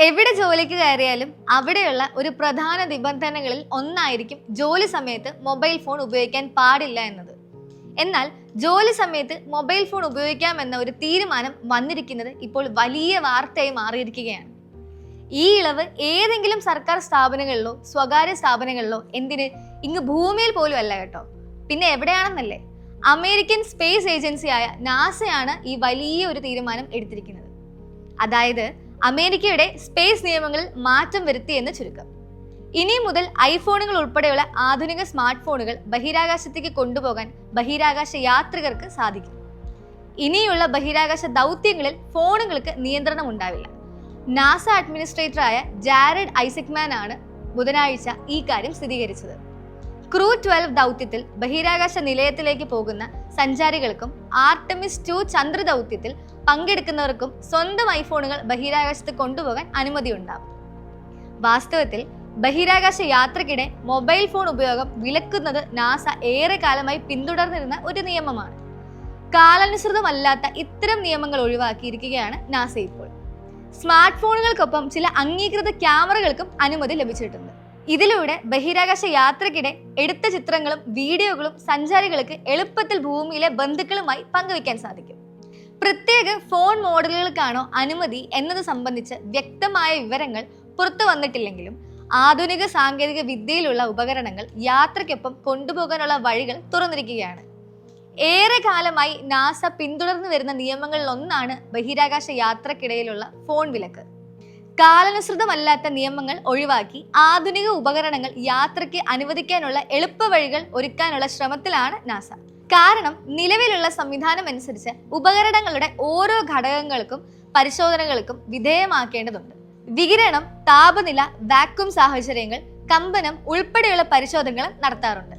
എവിടെ ജോലിക്ക് കയറിയാലും അവിടെയുള്ള ഒരു പ്രധാന നിബന്ധനകളിൽ ഒന്നായിരിക്കും ജോലി സമയത്ത് മൊബൈൽ ഫോൺ ഉപയോഗിക്കാൻ പാടില്ല എന്നത്. എന്നാൽ ജോലി സമയത്ത് മൊബൈൽ ഫോൺ ഉപയോഗിക്കാമെന്ന ഒരു തീരുമാനം വന്നിരിക്കുന്നത് ഇപ്പോൾ വലിയ വാർത്തയായി മാറിയിരിക്കുകയാണ്. ഈ ഇളവ് ഏതെങ്കിലും സർക്കാർ സ്ഥാപനങ്ങളിലോ സ്വകാര്യ സ്ഥാപനങ്ങളിലോ എന്തിന് ഇങ്ങ് ഭൂമിയിൽ പോലും അല്ല കേട്ടോ, പിന്നെ എവിടെയാണെന്നല്ലേ, അമേരിക്കൻ സ്പേസ് ഏജൻസിയായ നാസയാണ് ഈ വലിയ ഒരു തീരുമാനം എടുത്തിരിക്കുന്നത്. അതായത് അമേരിക്കയുടെ സ്പേസ് നിയമങ്ങളിൽ മാറ്റം വരുത്തി എന്ന് ചുരുക്കം. ഇനി മുതൽ ഐഫോണുകൾ ഉൾപ്പെടെയുള്ള ആധുനിക സ്മാർട്ട് ഫോണുകൾ ബഹിരാകാശത്തേക്ക് കൊണ്ടുപോകാൻ ബഹിരാകാശ യാത്രികർക്ക് സാധിക്കും. ഇനിയുള്ള ബഹിരാകാശ ദൗത്യങ്ങളിൽ ഫോണുകൾക്ക് നിയന്ത്രണം ഉണ്ടാവില്ല. നാസ അഡ്മിനിസ്ട്രേറ്ററായ ജാരഡ് ഐസക്മാൻ ആണ് ബുധനാഴ്ച ഈ കാര്യം സ്ഥിരീകരിച്ചത്. ക്രൂ 12 ദൗത്യത്തിൽ ബഹിരാകാശ നിലയത്തിലേക്ക് പോകുന്ന സഞ്ചാരികൾക്കും ആർടെമിസ് 2 ചന്ദ്ര ദൗത്യത്തിൽ പങ്കെടുക്കുന്നവർക്കും സ്വന്തം ഐഫോണുകൾ ബഹിരാകാശത്ത് കൊണ്ടുപോകാൻ അനുമതിയുണ്ടാവും. വാസ്തവത്തിൽ ബഹിരാകാശ യാത്രക്കിടെ മൊബൈൽ ഫോൺ ഉപയോഗം വിലക്കുന്നത് നാസ ഏറെ കാലമായി പിന്തുടർന്നിരുന്ന ഒരു നിയമമാണ്. കാലാനുസൃതമല്ലാത്ത ഇത്തരം നിയമങ്ങൾ ഒഴിവാക്കിയിരിക്കുകയാണ് നാസ ഇപ്പോൾ. സ്മാർട്ട് ഫോണുകൾക്കൊപ്പം ചില അംഗീകൃത ക്യാമറകൾക്കും അനുമതി ലഭിച്ചിട്ടുണ്ട്. ഇതിലൂടെ ബഹിരാകാശ യാത്രക്കിടെ എടുത്ത ചിത്രങ്ങളും വീഡിയോകളും സഞ്ചാരികൾക്ക് എളുപ്പത്തിൽ ഭൂമിയിലെ ബന്ധുക്കളുമായി പങ്കുവയ്ക്കാൻ സാധിക്കും. പ്രത്യേക ഫോൺ മോഡലുകൾക്കാണോ അനുമതി എന്നത് സംബന്ധിച്ച് വ്യക്തമായ വിവരങ്ങൾ പുറത്തു വന്നിട്ടില്ലെങ്കിലും ആധുനിക സാങ്കേതിക വിദ്യയിലുള്ള ഉപകരണങ്ങൾ യാത്രയ്ക്കൊപ്പം കൊണ്ടുപോകാനുള്ള വഴികൾ തുറന്നിരിക്കുകയാണ്. ഏറെ കാലമായി നാസ പിന്തുടർന്നു വരുന്ന നിയമങ്ങളിൽ ഒന്നാണ് ബഹിരാകാശ യാത്രക്കിടയിലുള്ള ഫോൺ വിലക്ക്. കാലാനുസൃതമല്ലാത്ത നിയമങ്ങൾ ഒഴിവാക്കി ആധുനിക ഉപകരണങ്ങൾ യാത്രയ്ക്ക് അനുവദിക്കാനുള്ള എളുപ്പ വഴികൾ ഒരുക്കാനുള്ള ശ്രമത്തിലാണ് നാസ. കാരണം നിലവിലുള്ള സംവിധാനം അനുസരിച്ച് ഉപകരണങ്ങളുടെ ഓരോ ഘടകങ്ങൾക്കും പരിശോധനകൾക്കും വിധേയമാക്കേണ്ടതുണ്ട്. വികിരണം, താപനില, വാക്വം സാഹചര്യങ്ങൾ, കമ്പനം ഉൾപ്പെടെയുള്ള പരിശോധനകളും നടത്താറുണ്ട്.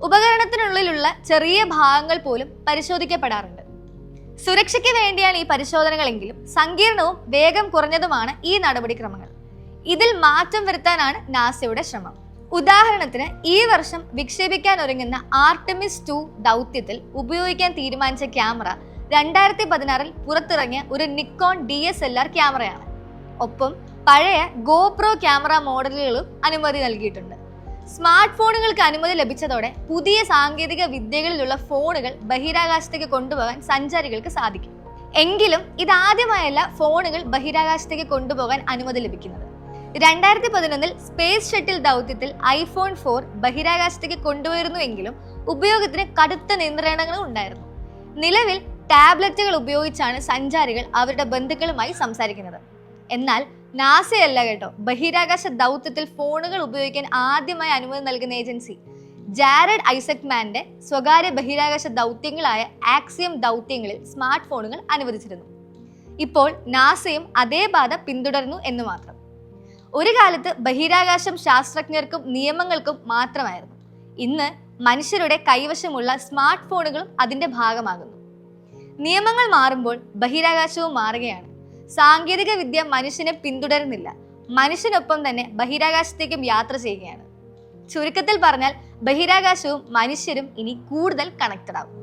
ഉപകരണത്തിനുള്ളിലുള്ള ചെറിയ ഭാഗങ്ങൾ പോലും പരിശോധിക്കപ്പെടാറുണ്ട്. സുരക്ഷയ്ക്ക് വേണ്ടിയാണ് ഈ പരിശോധനകളെങ്കിലും സങ്കീർണവും വേഗം കുറഞ്ഞതുമാണ് ഈ നടപടിക്രമങ്ങൾ. ഇതിൽ മാറ്റം വരുത്താനാണ് നാസയുടെ ശ്രമം. ഉദാഹരണത്തിന് ഈ വർഷം വിക്ഷേപിക്കാൻ ഒരുങ്ങുന്ന ആർടെമിസ് 2 ദൗത്യത്തിൽ ഉപയോഗിക്കാൻ തീരുമാനിച്ച ക്യാമറ 2016 പുറത്തിറങ്ങിയ ഒരു നിക്കോൺ DSLR ക്യാമറയാണ്. ഒപ്പം പഴയ ഗോപ്രോ ക്യാമറ മോഡലുകളും അനുമതി നൽകിയിട്ടുണ്ട്. സ്മാർട്ട് ഫോണുകൾക്ക് അനുമതി ലഭിച്ചതോടെ പുതിയ സാങ്കേതിക വിദ്യകളിലുള്ള ഫോണുകൾ ബഹിരാകാശത്തേക്ക് കൊണ്ടുപോകാൻ സഞ്ചാരികൾക്ക് സാധിക്കും. എങ്കിലും ഇതാദ്യമായല്ല ഫോണുകൾ ബഹിരാകാശത്തേക്ക് കൊണ്ടുപോകാൻ അനുമതി ലഭിക്കുന്നത്. 2011 സ്പേസ് ഷട്ടിൽ ദൗത്യത്തിൽ iPhone 4 ബഹിരാകാശത്തേക്ക് കൊണ്ടുവരുന്നുവെങ്കിലും ഉപയോഗത്തിന് കടുത്ത നിയന്ത്രണങ്ങളും ഉണ്ടായിരുന്നു. നിലവിൽ ടാബ്ലറ്റുകൾ ഉപയോഗിച്ചാണ് സഞ്ചാരികൾ അവരുടെ ബന്ധുക്കളുമായി സംസാരിക്കുന്നത്. എന്നാൽ നാസയല്ല കേട്ടോ ബഹിരാകാശ ദൗത്യത്തിൽ ഫോണുകൾ ഉപയോഗിക്കാൻ ആദ്യമായി അനുമതി നൽകുന്ന ഏജൻസി. ജാരഡ് ഐസക്മാന്റെ സ്വകാര്യ ബഹിരാകാശ ദൗത്യങ്ങളായ ആക്സിയം ദൗത്യങ്ങളിൽ സ്മാർട്ട് ഫോണുകൾ അനുവദിച്ചിരുന്നു. ഇപ്പോൾ നാസയും അതേ പാത പിന്തുടരുന്നു എന്ന് മാത്രം. ഒരു കാലത്ത് ബഹിരാകാശം ശാസ്ത്രജ്ഞർക്കും നിയമങ്ങൾക്കും മാത്രമായിരുന്നു. ഇന്ന് മനുഷ്യരുടെ കൈവശമുള്ള സ്മാർട്ട് ഫോണുകളും അതിന്റെ ഭാഗമാകുന്നു. നിയമങ്ങൾ മാറുമ്പോൾ ബഹിരാകാശവും മാറുകയാണ്. സാങ്കേതിക വിദ്യ മനുഷ്യനെ പിന്തുടരുന്നില്ല, മനുഷ്യനൊപ്പം തന്നെ ബഹിരാകാശത്തേക്കും യാത്ര ചെയ്യുകയാണ്. ചുരുക്കത്തിൽ പറഞ്ഞാൽ ബഹിരാകാശവും മനുഷ്യരും ഇനി കൂടുതൽ കണക്റ്റഡ് ആവും.